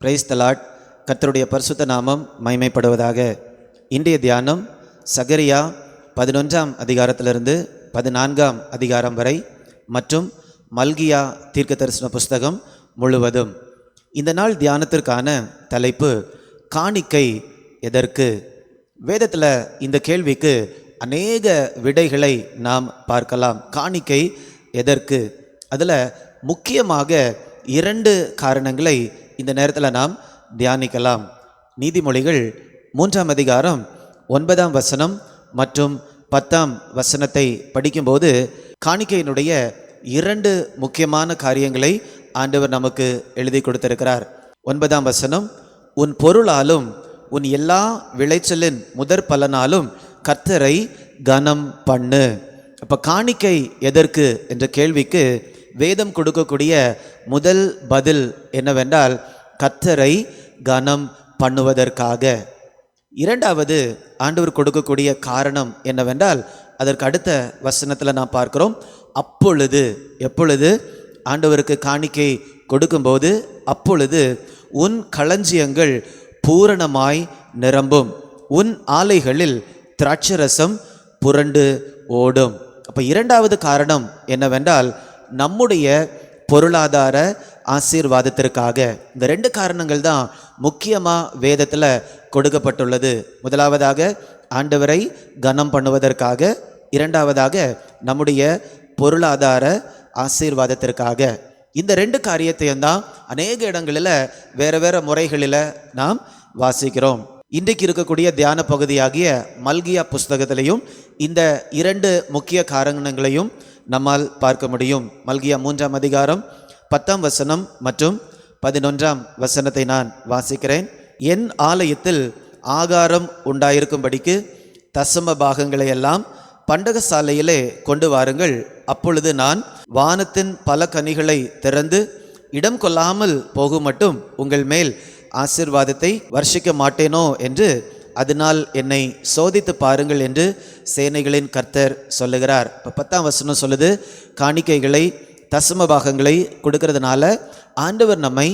Praise the Lord. கர்த்தருடைய பரிசுத்த நாமம் மகிமைப்படுவதாக. இன்றைய தியானம் சகரியா 11ஆம் அதிகாரத்திலிருந்து 14ஆம் அதிகாரம் வரை மற்றும் மல்கியா தீர்க்கதரிசன புஸ்தகம் முழுவதும். இந்த நாள் தியானத்திற்கான தலைப்பு காணிக்கை எதற்கு? வேதத்தில் இந்த கேள்விக்கு அநேக விடைகளை நாம் பார்க்கலாம். காணிக்கை எதற்கு? அதில் முக்கியமாக 2 காரணங்களை இந்த நேரத்தில் நாம் தியானிக்கலாம். நீதிமொழிகள் 3ஆம் அதிகாரம் 9ஆம் வசனம் மற்றும் 10ஆம் வசனத்தை படிக்கும்போது காணிக்கையினுடைய 2 முக்கியமான காரியங்களை ஆண்டவர் நமக்கு எழுதி கொடுத்திருக்கிறார். 9ஆம் வசனம், உன் பொருளாலும் உன் எல்லா விளைச்சலின் முதற் பலனாலும் கர்த்தரை கனம் பண்ணு. அப்போ காணிக்கை எதற்கு என்ற கேள்விக்கு வேதம் கொடுக்கக்கூடிய முதல் பதில் என்னவென்றால் கர்த்தரை கனம் பண்ணுவதற்காக. 2வது ஆண்டவர் கொடுக்கக்கூடிய காரணம் என்னவென்றால் அதற்கு அடுத்த வசனத்தில் நாம் பார்க்கிறோம். அப்பொழுது, எப்பொழுது ஆண்டவருக்கு காணிக்கை கொடுக்கும்போது, அப்பொழுது உன் களஞ்சியங்கள் பூரணமாய் நிரம்பும், உன் ஆலைகளில் திராட்சரசம் புரண்டு ஓடும். அப்போ 2வது காரணம் என்னவென்றால் நம்முடைய பொருளாதார ஆசீர்வாதத்திற்காக. இந்த 2 காரணங்கள் தான் முக்கியமாக வேதத்தில் கொடுக்கப்பட்டுள்ளது. முதலாவதாக ஆண்டவரை கனம் பண்ணுவதற்காக, 2வதாக நம்முடைய பொருளாதார ஆசீர்வாதத்திற்காக. இந்த 2 காரியத்தையும் தான் அநேக இடங்களில் வேறு வேறு முறைகளில் நாம் வாசிக்கிறோம். இன்றைக்கு இருக்கக்கூடிய தியான பகுதியாகிய மல்கியா புஸ்தகத்திலையும் இந்த 2 முக்கிய காரணங்களையும் நம்மால் பார்க்க முடியும். மல்கியா 3ஆம் அதிகாரம் 10ஆம் வசனம் மற்றும் 11ஆம் வசனத்தை நான் வாசிக்கிறேன். என் ஆலயத்தில் ஆகாரம் உண்டாயிருக்கும்படிக்கு தசம பாகங்களை எல்லாம் பண்டகசாலையிலே கொண்டு வாருங்கள். அப்பொழுது நான் வானத்தின் பல கனிகளை திறந்து இடம் கொள்ளாமல் போகும் மட்டும் உங்கள் மேல் ஆசீர்வாதத்தை வர்ஷிக்க மாட்டேனோ என்று அதனால் என்னை சோதித்து பாருங்கள் என்று சேனைகளின் கர்த்தர் சொல்லுகிறார். இப்போ 10ஆம் வசனம் சொல்லுது, காணிக்கைகளை தசம பாகங்களை கொடுக்கறதுனால ஆண்டவர் நம்மை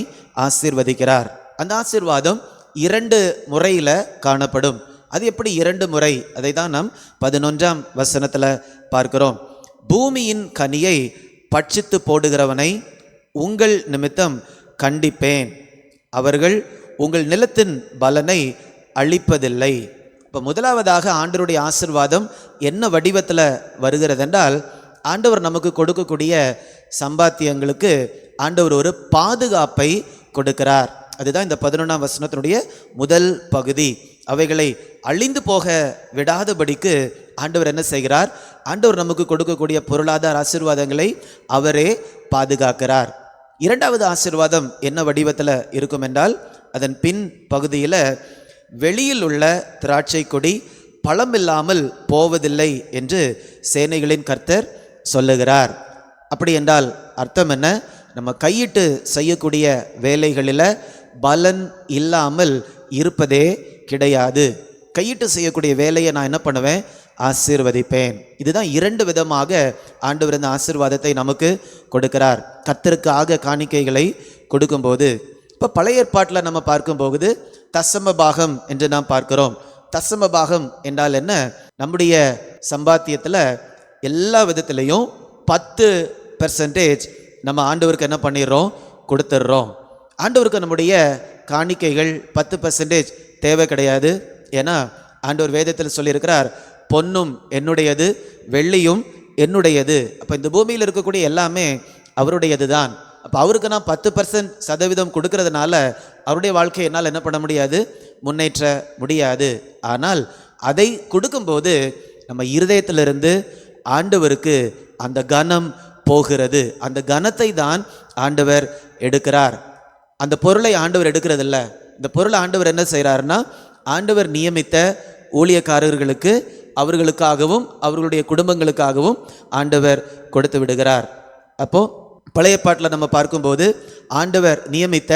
ஆசீர்வதிக்கிறார். அந்த ஆசீர்வாதம் 2 முறையில் காணப்படும். அது எப்படி 2 முறை? அதை தான் நாம் 11ஆம் வசனத்தில் பார்க்கிறோம். பூமியின் கனியை பட்சித்து போடுகிறவனை உங்கள் நிமித்தம் கண்டிப்பேன், அவர்கள் உங்கள் நிலத்தின் பலனை அழிப்பதில்லை. இப்போ முதலாவதாக ஆண்டவருடைய ஆசீர்வாதம் என்ன வடிவத்தில் வருகிறது என்றால், ஆண்டவர் நமக்கு கொடுக்கக்கூடிய சம்பாத்தியங்களுக்கு ஆண்டவர் ஒரு பாதுகாப்பை கொடுக்கிறார். அதுதான் இந்த 11ஆம் வசனத்தினுடைய முதல் பகுதி. அவைகளை அழிந்து போக விடாதபடிக்கு ஆண்டவர் என்ன செய்கிறார்? ஆண்டவர் நமக்கு கொடுக்கக்கூடிய பொருளாதார ஆசீர்வாதங்களை அவரே பாதுகாக்கிறார். 2வது ஆசீர்வாதம் என்ன வடிவத்தில் இருக்கும் என்றால், அதன் பின் பகுதியில் வெளியில் உள்ள திராட்சை கொடி பழமில்லாமல் போவதில்லை என்று சேனைகளின் கர்த்தர் சொல்லுகிறார். அப்படி என்றால் அர்த்தம் என்ன? நம்ம கையிட்டு செய்யக்கூடிய வேலைகளில் பலன் இல்லாமல் இருப்பதே கிடையாது. கையிட்டு செய்யக்கூடிய வேலையை நான் என்ன பண்ணுவேன்? ஆசீர்வதிப்பேன். இதுதான் 2 விதமாக ஆண்டவர் இந்த ஆசீர்வாதத்தை நமக்கு கொடுக்கிறார். கர்த்தருக்காக காணிக்கைகளை கொடுக்கும்போது. இப்போ பழைய ஏற்பாட்டில் நம்ம பார்க்கும்போது தசம பாகம் என்று நாம் பார்க்கிறோம். தசம பாகம் என்றால் என்ன? நம்முடைய சம்பாத்தியத்தில் எல்லா விதத்திலையும் 10% நம்ம ஆண்டவருக்கு என்ன பண்ணிடுறோம்? கொடுத்துட்றோம். ஆண்டவருக்கு நம்முடைய காணிக்கைகள் 10% தேவை கிடையாது. ஏன்னா ஆண்டவர் வேதத்தில் சொல்லியிருக்கிறார், பொன்னும் என்னுடையது, வெள்ளியும் என்னுடையது. அப்போ இந்த பூமியில் இருக்கக்கூடிய எல்லாமே அவருடையது தான். அப்போ அவருக்கு நான் 10% கொடுக்கறதுனால அவருடைய வாழ்க்கையை என்னால் என்ன பண்ண முடியாது? முன்னேற்ற முடியாது. ஆனால் அதை கொடுக்கும்போது நம்ம இருதயத்திலிருந்து ஆண்டவருக்கு அந்த கனம் போகிறது. அந்த கனத்தை தான் ஆண்டவர் எடுக்கிறார். அந்த பொருளை ஆண்டவர் எடுக்கிறதில்ல. இந்த பொருளை ஆண்டவர் என்ன செய்கிறாருன்னா, ஆண்டவர் நியமித்த ஊழியக்காரர்களுக்கு, அவர்களுக்காகவும் அவர்களுடைய குடும்பங்களுக்காகவும் ஆண்டவர் கொடுத்து விடுகிறார். அப்போது பழைய பாட்டில் நம்ம பார்க்கும்போது ஆண்டவர் நியமித்த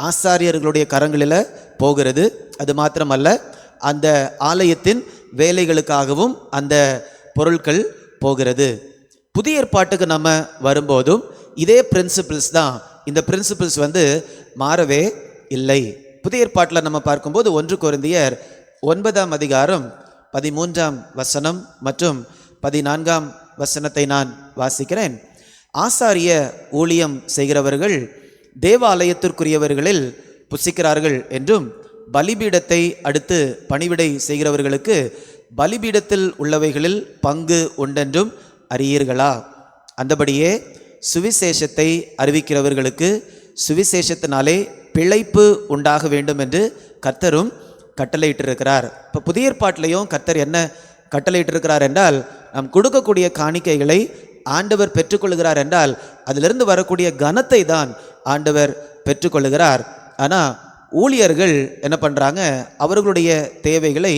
ஆசாரியர்களுடைய கரங்களில் போகிறது. அது மாத்திரமல்ல, அந்த ஆலயத்தின் வேலைகளுக்காகவும் அந்த பொருட்கள் போகிறது. புதிய ஏற்பாட்டுக்கு நம்ம வரும்போதும் இதே பிரின்சிபிள்ஸ் தான். இந்த பிரின்சிபிள்ஸ் மாறவே இல்லை. புதிய ஏற்பாட்டில் நம்ம பார்க்கும்போது 1 கொரிந்தியர் 9ஆம் அதிகாரம் 13ஆம் வசனம் மற்றும் 14ஆம் வசனத்தை நான் வாசிக்கிறேன். ஆசாரிய ஊழியம் செய்கிறவர்கள் தேவாலயத்திற்குரியவர்களில் புசிக்கிறார்கள் என்றும் பலிபீடத்தை அடுத்து பணிவிடை செய்கிறவர்களுக்கு பலிபீடத்தில் உள்ளவைகளில் பங்கு உண்டென்றும் அறியீர்களா? அந்தபடியே சுவிசேஷத்தை அறிவிக்கிறவர்களுக்கு சுவிசேஷத்தினாலே பிழைப்பு உண்டாக வேண்டும் என்று கர்த்தரும் கட்டளையிட்டிருக்கிறார். இப்போ புதிய ஏற்பாட்டிலையும் கர்த்தர் என்ன கட்டளையிட்டிருக்கிறார் என்றால், நாம் கொடுக்கக்கூடிய காணிக்கைகளை ஆண்டவர் பெற்றுக்கொள்கிறார் என்றால் அதிலிருந்து வரக்கூடிய கனத்தை தான் ஆண்டவர் பெற்றுக்கொள்கிறார். ஆனால் ஊழியர்கள் என்ன பண்ணுறாங்க? அவர்களுடைய தேவைகளை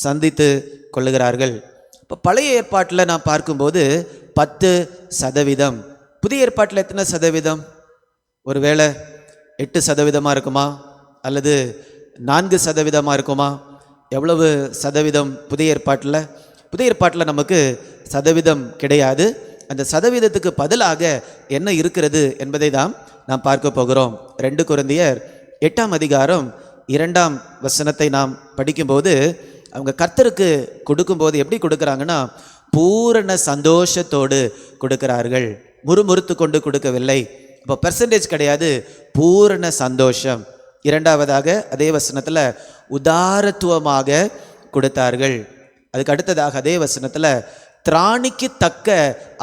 சந்தித்து கொள்ளுகிறார்கள். இப்போ பழைய ஏற்பாட்டில் நான் பார்க்கும்போது 10%, புதிய ஏற்பாட்டில் எத்தனை சதவீதம்? ஒருவேளை 8% இருக்குமா, அல்லது 4% இருக்குமா? எவ்வளவு சதவீதம் புதிய ஏற்பாட்டில்? புதிய ஏற்பாட்டில் நமக்கு சதவீதம் கிடையாது. அந்த சதவீதத்துக்கு பதிலாக என்ன இருக்கிறது என்பதை தான் நாம் பார்க்க போகிறோம். 2 கொரிந்தியர் 8ஆம் அதிகாரம் 2ஆம் வசனத்தை நாம் படிக்கும்போது, அவங்க கர்த்தருக்கு கொடுக்கும்போது எப்படி கொடுக்குறாங்கன்னா, பூரண சந்தோஷத்தோடு கொடுக்கிறார்கள். முறுமுறுத்து கொண்டு கொடுக்கவில்லை. இப்போ பெர்சன்டேஜ் கிடையாது, பூரண சந்தோஷம். 2ஆவதாக அதே வசனத்தில் உதாரத்துவமாக கொடுத்தார்கள். அதுக்கு அடுத்ததாக அதே வசனத்தில் திராணிக்கு தக்க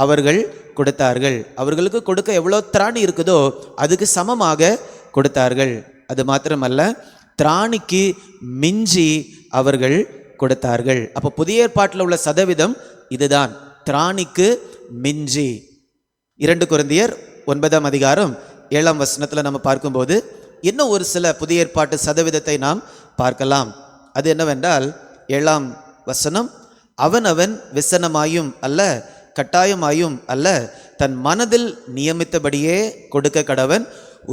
அவர்கள் கொடுத்தார்கள். அவர்களுக்கு கொடுக்க எவ்வளோ திராணி இருக்குதோ அதுக்கு சமமாக கொடுத்தார்கள். அது மாத்திரமல்ல, திராணிக்கு மிஞ்சி அவர்கள் கொடுத்தார்கள். அப்போ புதிய ஏற்பாட்டில் உள்ள சதவீதம் இதுதான், திராணிக்கு மிஞ்சி. 2 கொரிந்தியர் 9ஆம் அதிகாரம் 7ஆம் வசனத்தில் நம்ம பார்க்கும்போது இன்னும் ஒரு சில புதிய ஏற்பாட்டு சதவீதத்தை நாம் பார்க்கலாம். அது என்னவென்றால் 7ஆம் வசனம், அவனவன் விசனமாயும் அல்ல கட்டாயமாயும் அல்ல தன் மனதில் நியமித்தபடியே கொடுக்க கடவன்,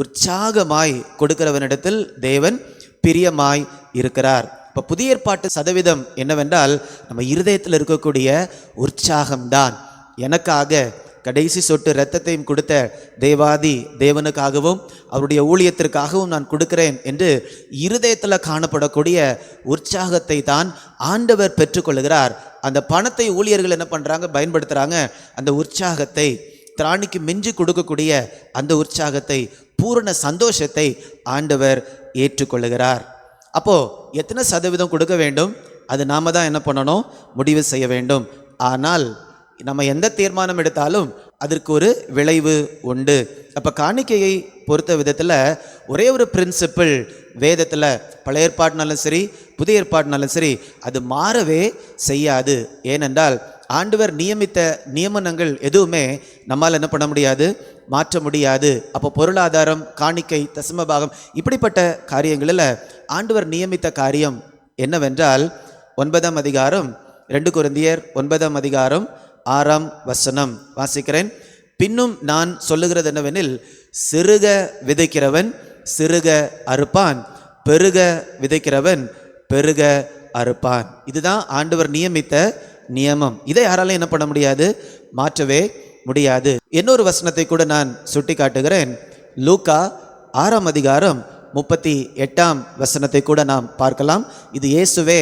உற்சாகமாய் கொடுக்கிறவனிடத்தில் தேவன் பிரியமாய் இருக்கிறார். இப்போ புதிய ஏற்பாட்டு சதவீதம் என்னவென்றால் நம்ம இருதயத்தில் இருக்கக்கூடிய உற்சாகம்தான். எனக்காக கடைசி சொட்டு இரத்தத்தையும் கொடுத்த தேவாதி தேவனுக்காகவும் அவருடைய ஊழியத்திற்காகவும் நான் கொடுக்கிறேன் என்று இருதயத்தில் காணப்படக்கூடிய உற்சாகத்தை தான் ஆண்டவர் பெற்றுக்கொள்கிறார். அந்த பணத்தை ஊழியர்கள் என்ன பண்ணுறாங்க? பயன்படுத்துகிறாங்க. அந்த உற்சாகத்தை, திராணிக்கு மிஞ்சி கொடுக்கக்கூடிய அந்த உற்சாகத்தை, பூரண சந்தோஷத்தை ஆண்டவர் ஏற்றுக்கொள்ளுகிறார். அப்போது எத்தனை சதவீதம் கொடுக்க வேண்டும்? அது நாம தான் என்ன பண்ணணும்? முடிவு செய்ய வேண்டும். ஆனால் நம்ம எந்த தீர்மானம் எடுத்தாலும் அதற்கு ஒரு விளைவு உண்டு. அப்போ காணிக்கையை பொறுத்த விதத்தில் ஒரே ஒரு பிரின்சிபிள் வேதத்தில், பழைய ஏற்பாடுனாலும் சரி புதிய ஏற்பாடுனாலும் சரி, அது மாறவே செய்யாது. ஏனென்றால் ஆண்டவர் நியமித்த நியமனங்கள் எதுவுமே நம்மால் என்ன பண்ண முடியாது? மாற்ற முடியாது. அப்போ பொருளாதாரம், காணிக்கை, தசம பாகம், இப்படிப்பட்ட காரியங்களில் ஆண்டவர் நியமித்த காரியம் என்னவென்றால் 9ஆம் அதிகாரம் 2 கொரிந்தியர் 9ஆம் அதிகாரம் 6ஆம் வசனம் வாசிக்கிறேன். பின்னும் நான் சொல்லுகிறது என்னவெனில், சிறுக விதைக்கிறவன் சிறுக அறுப்பான், பெருக விதைக்கிறவன் பெருக அறுப்பான். இதுதான் ஆண்டவர் நியமித்த நியமம். இதை யாராலும் என்ன பண்ண முடியாது? மாற்றவே முடியாது. இன்னொரு வசனத்தை கூட நான் சுட்டி காட்டுகிறேன். லூக்கா 6ஆம் அதிகாரம் 38ஆம் வசனத்தை கூட நாம் பார்க்கலாம். இது இயேசுவே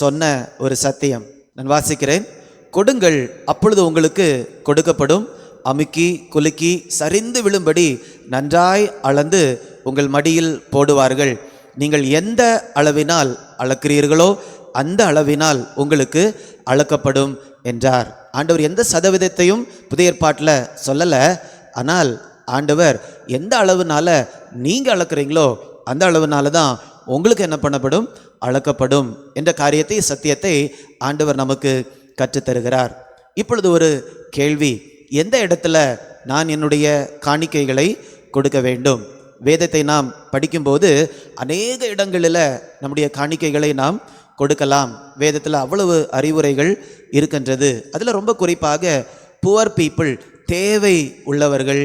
சொன்ன ஒரு சத்தியம். நான் வாசிக்கிறேன். கொடுங்கள், அப்பொழுது உங்களுக்கு கொடுக்கப்படும், அமுக்கி குலுக்கி சரிந்து விழும்படி நன்றாய் அளந்து உங்கள் மடியில் போடுவார்கள். நீங்கள் எந்த அளவினால் அளக்கிறீர்களோ அந்த அளவினால் உங்களுக்கு அளக்கப்படும் என்றார். ஆண்டவர் எந்த சதவீதத்தையும் புதிய ஏற்பாட்டில் சொல்லலை. ஆனால் ஆண்டவர் எந்த அளவுனால நீங்கள் அளக்குறீங்களோ அந்த அளவுனால தான் உங்களுக்கு என்ன பண்ணப்படும்? அளக்கப்படும் என்ற காரியத்தை, சத்தியத்தை ஆண்டவர் நமக்கு கற்றுத்தருகிறார். இப்பொழுது ஒரு கேள்வி, எந்த இடத்துல நான் என்னுடைய காணிக்கைகளை கொடுக்க வேண்டும்? வேதத்தை நாம் படிக்கும்போது அநேக இடங்களில் நம்முடைய காணிக்கைகளை நாம் கொடுக்கலாம். வேதத்தில் அவ்வளவு அறிவுரைகள் இருக்கின்றது. அதில் ரொம்ப குறிப்பாக புவர் பீப்புள், தேவை உள்ளவர்கள்,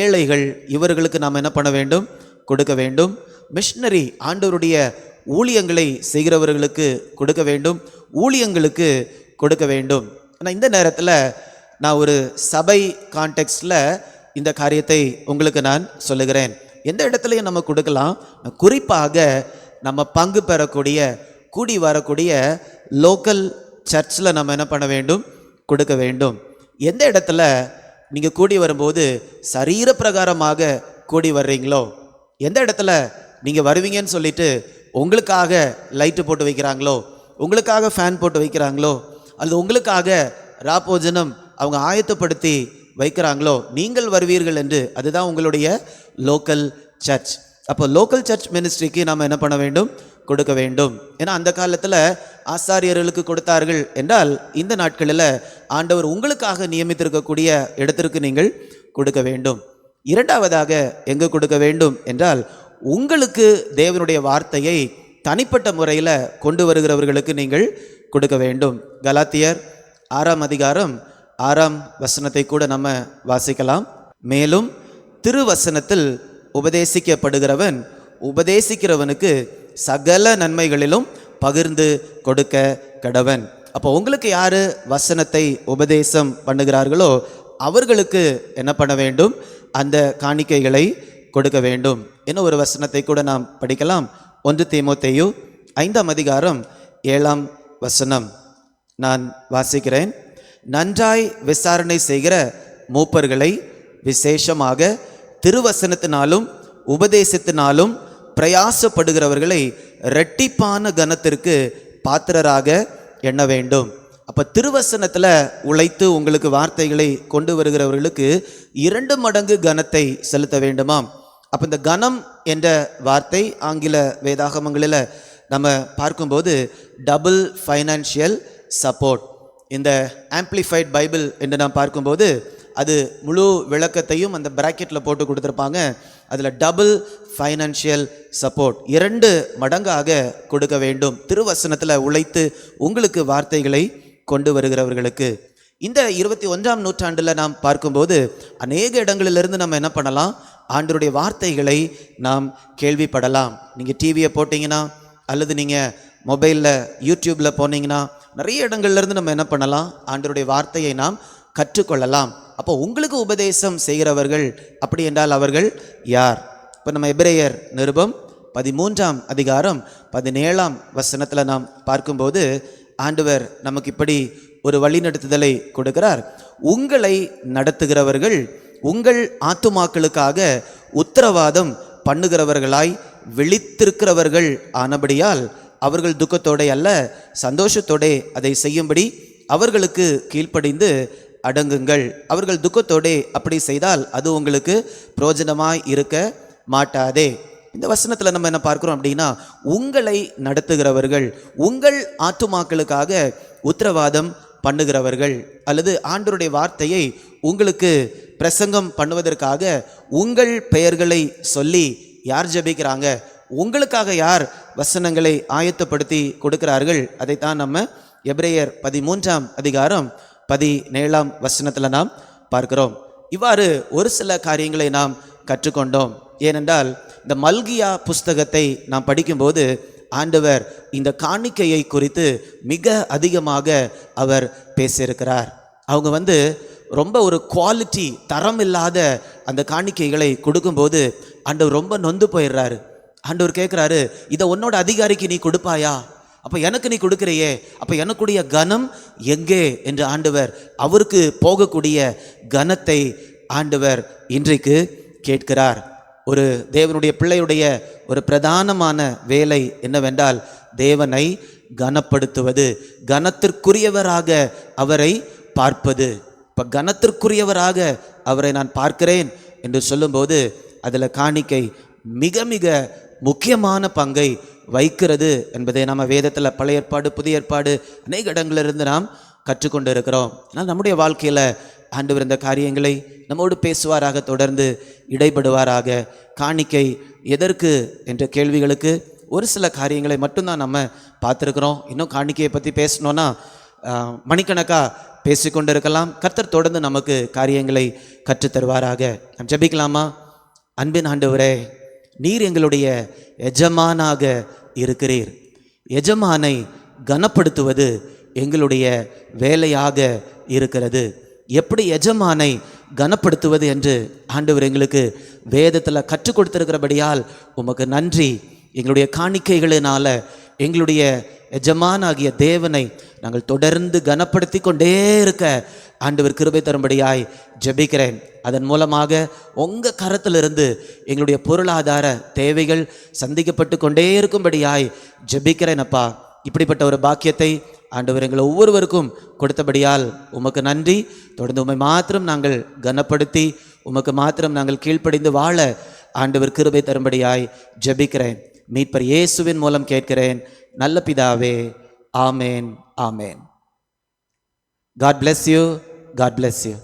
ஏழைகள், இவர்களுக்கு நாம் என்ன பண்ண வேண்டும்? கொடுக்க வேண்டும். மிஷனரி, ஆண்டவருடைய ஊழியங்களை செய்கிறவர்களுக்கு கொடுக்க வேண்டும், ஊழியங்களுக்கு கொடுக்க வேண்டும். ஆனால் இந்த நேரத்தில் நான் ஒரு சபை கான்டெக்ஸ்டில் இந்த காரியத்தை உங்களுக்கு நான் சொல்லுகிறேன். எந்த இடத்துலையும் நம்ம கொடுக்கலாம். குறிப்பாக நம்ம பங்கு பெறக்கூடிய கூடி வரக்கூடிய லோக்கல் சர்ச்சில் நம்ம என்ன பண்ண வேண்டும், கொடுக்க வேண்டும். எந்த இடத்துல நீங்கள் கூடி வரும்போது சரீர பிரகாரமாக கூடி வர்றீங்களோ, எந்த இடத்துல நீங்கள் வருவீங்கன்னு சொல்லிட்டு உங்களுக்காக லைட்டு போட்டு வைக்கிறாங்களோ, உங்களுக்காக ஃபேன் போட்டு வைக்கிறாங்களோ, அல்லது உங்களுக்காக ராப்போஜனம் அவங்க ஆயத்தப்படுத்தி வைக்கிறாங்களோ, நீங்கள் வருவீர்கள் என்று, அதுதான் உங்களுடைய லோக்கல் சர்ச். அப்போ லோக்கல் சர்ச் மினிஸ்ட்ரிக்கு நாம் என்ன பண்ண வேண்டும், கொடுக்க வேண்டும். ஏன்னா அந்த காலத்தில் ஆசாரியர்களுக்கு கொடுத்தார்கள் என்றால், இந்த நாட்களில் ஆண்டவர் உங்களுக்காக நியமித்திருக்கக்கூடிய இடத்திற்கு நீங்கள் கொடுக்க வேண்டும். இரண்டாவதாக எங்கே கொடுக்க வேண்டும் என்றால், உங்களுக்கு தேவனுடைய வார்த்தையை தனிப்பட்ட முறையில் கொண்டு வருகிறவர்களுக்கு நீங்கள் கொடுக்க வேண்டும். கலாத்தியர் 6ஆம் அதிகாரம் 6ஆம் வசனத்தை கூட நம்ம வாசிக்கலாம். மேலும் திருவசனத்தில் உபதேசிக்கப்படுகிறவன் உபதேசிக்கிறவனுக்கு சகல நன்மைகளிலும் பகிர்ந்து கொடுக்க கடவன். அப்போ உங்களுக்கு யாரு வசனத்தை உபதேசம் பண்ணுகிறார்களோ அவர்களுக்கு என்ன பண்ண வேண்டும், அந்த காணிக்கைகளை கொடுக்க வேண்டும். இன்னும் ஒரு வசனத்தை கூட நாம் படிக்கலாம். 1 தீமோத்தேயு 5ஆம் அதிகாரம் 7ஆம் வசனம் நான் வாசிக்கிறேன். நன்றாய் விசாரணை செய்கிற மூப்பர்களை, விசேஷமாக திருவசனத்தினாலும் உபதேசத்தினாலும் பிரயாசப்படுகிறவர்களை இரட்டிப்பான கனத்திற்கு பாத்திரராக எண்ண வேண்டும். அப்போ திருவசனத்தில் உழைத்து உங்களுக்கு வார்த்தைகளை கொண்டு வருகிறவர்களுக்கு 2 மடங்கு கனத்தை செலுத்த வேண்டுமாம். அப்போ இந்த கனம் என்ற வார்த்தை ஆங்கில வேதாகமங்களில் நம்ம பார்க்கும்போது டபுள் ஃபைனான்ஷியல் சப்போர்ட். இந்த ஆம்பிளிஃபைட் பைபிள் என்று நாம் பார்க்கும்போது அது முழு விளக்கத்தையும் அந்த பிராக்கெட்டில் போட்டு கொடுத்துருப்பாங்க. அதில் டபுள் ஃபைனான்ஷியல் சப்போர்ட், 2 மடங்காக கொடுக்க வேண்டும் திருவசனத்தில் உழைத்து உங்களுக்கு வார்த்தைகளை கொண்டு வருகிறவர்களுக்கு. இந்த 21ஆம் நூற்றாண்டில் நாம் பார்க்கும்போது அநேக இடங்களிலிருந்து நம்ம என்ன பண்ணலாம், ஆண்டவருடைய வார்த்தைகளை நாம் கேள்விப்படலாம். நீங்கள் டிவியை போட்டிங்கன்னா அல்லது நீங்கள் மொபைலில் யூடியூப்பில் போனீங்கன்னா நிறைய இடங்கள்லேருந்து நம்ம என்ன பண்ணலாம், ஆண்டவருடைய வார்த்தையை நாம் கற்றுக்கொள்ளலாம். அப்போ உங்களுக்கு உபதேசம் செய்கிறவர்கள் அப்படி என்றால் அவர்கள் யார்? இப்போ நம்ம எபிரேயர் நிருபம் 13ஆம் அதிகாரம் 17ஆம் வசனத்தில் நாம் பார்க்கும்போது ஆண்டவர் நமக்கு இப்படி ஒரு வழிநடத்துதலை கொடுக்கிறார். உங்களை நடத்துகிறவர்கள் உங்கள் ஆத்துமாக்களுக்காக உத்தரவாதம் பண்ணுகிறவர்களாய் விழித்திருக்கிறவர்கள் ஆனபடியால் அவர்கள் துக்கத்தோட அல்ல சந்தோஷத்தோட அதை செய்யும்படி அவர்களுக்கு கீழ்ப்படிந்து அடங்குங்கள். அவர்கள் துக்கத்தோட அப்படி செய்தால் அது உங்களுக்கு பிரயோஜனமாய் இருக்க மாட்டாதே. இந்த வசனத்தில் நம்ம என்ன பார்க்கிறோம் அப்படின்னா, உங்களை நடத்துகிறவர்கள் உங்கள் ஆத்துமாக்களுக்காக உத்தரவாதம் பண்ணுகிறவர்கள், அல்லது ஆண்டவருடைய வார்த்தையை உங்களுக்கு பிரசங்கம் பண்ணுவதற்காக உங்கள் பெயர்களை சொல்லி யார் ஜெபிக்கிறாங்க, உங்களுக்காக யார் வசனங்களை ஆயத்தப்படுத்தி கொடுக்கிறார்கள், அதைத்தான் நம்ம எபிரேயர் 13ஆம் அதிகாரம் 17ஆம் வசனத்தில் நாம் பார்க்கிறோம். இவ்வாறு ஒரு சில காரியங்களை நாம் கற்றுக்கொண்டோம். ஏனென்றால் இந்த மல்கியா புஸ்தகத்தை நாம் படிக்கும்போது ஆண்டவர் இந்த காணிக்கையை குறித்து மிக அதிகமாக அவர் பேசியிருக்கிறார். அவங்க ரொம்ப ஒரு குவாலிட்டி தரம் இல்லாத அந்த காணிக்கைகளை கொடுக்கும்போது ஆண்டவர் ரொம்ப நொந்து போயிடுறாரு. ஆண்டவர் கேட்குறாரு, இதை உன்னோட அதிகாரிக்கு நீ கொடுப்பாயா? அப்போ எனக்கு நீ கொடுக்குறையே, அப்போ எனக்குடைய கனம் எங்கே என்று ஆண்டவர் அவருக்கு போகக்கூடிய கனத்தை ஆண்டவர் இன்றைக்கு கேட்கிறார். ஒரு தேவனுடைய பிள்ளையுடைய ஒரு பிரதானமான வேலை என்னவென்றால் தேவனை கனப்படுத்துவது, கனத்திற்குரியவராக அவரை பார்ப்பது. இப்போ கனத்திற்குரியவராக அவரை நான் பார்க்கிறேன் என்று சொல்லும்போது அதில் காணிக்கை மிக மிக முக்கியமான பங்கை வைக்கிறது என்பதை நம்ம வேதத்தில் பழைய ஏற்பாடு புதிய ஏற்பாடு அநேக இடங்களிலிருந்து நாம் கற்றுக்கொண்டு இருக்கிறோம். ஆனால் நம்முடைய வாழ்க்கையில் ஆண்டவர் இந்த காரியங்களை நம்மோடு பேசுவாராக, தொடர்ந்து இடைபடுவாராக. காணிக்கை எதற்கு என்ற கேள்விகளுக்கு ஒரு சில காரியங்களை மட்டும்தான் நம்ம பார்த்துருக்குறோம். இன்னும் காணிக்கையை பற்றி பேசணுன்னா மணிக்கணக்காக பேசிக்கொண்டு இருக்கலாம். கர்த்தர் தொடர்ந்து நமக்கு காரியங்களை கற்றுத்தருவாராக. நாம் ஜெபிக்கலாமா? அன்பின் ஆண்டவரே, நீர் எங்களுடைய எஜமானாக இருக்கிறீர். எஜமானை கனப்படுத்துவது எங்களுடைய வேலையாக இருக்கிறது. எப்படி எஜமானை கனப்படுத்துவது என்று ஆண்டவர் எங்களுக்கு வேதத்தில் கற்றுக் கொடுத்திருக்கிறபடியால் உமக்கு நன்றி. எங்களுடைய காணிக்கைகளினால எங்களுடைய எஜமானாகிய தேவனை நாங்கள் தொடர்ந்து கனப்படுத்தி கொண்டே இருக்க ஆண்டவர் கிருபை தரும்படியாய் ஜெபிக்கிறேன். அதன் மூலமாக உங்கள் கரத்திலிருந்து எங்களுடைய பொருளாதார தேவைகள் சந்திக்கப்பட்டு கொண்டே இருக்கும்படியாய் ஜெபிக்கிறேன் அப்பா. இப்படிப்பட்ட ஒரு பாக்கியத்தை ஆண்டவர் எங்களை ஒவ்வொருவருக்கும் கொடுத்தபடியால் உமக்கு நன்றி. தொடர்ந்து உம்மை மாத்திரம் நாங்கள் கனப்படுத்தி உமக்கு மாத்திரம் நாங்கள் கீழ்ப்படிந்து வாழ ஆண்டவர் கிருபை தரும்படியாய் ஜெபிக்கிறேன். மீட்பர் இயேசுவின் மூலம் கேட்கிறேன் நல்ல பிதாவே. ஆமேன், ஆமேன். God bless you. God bless you.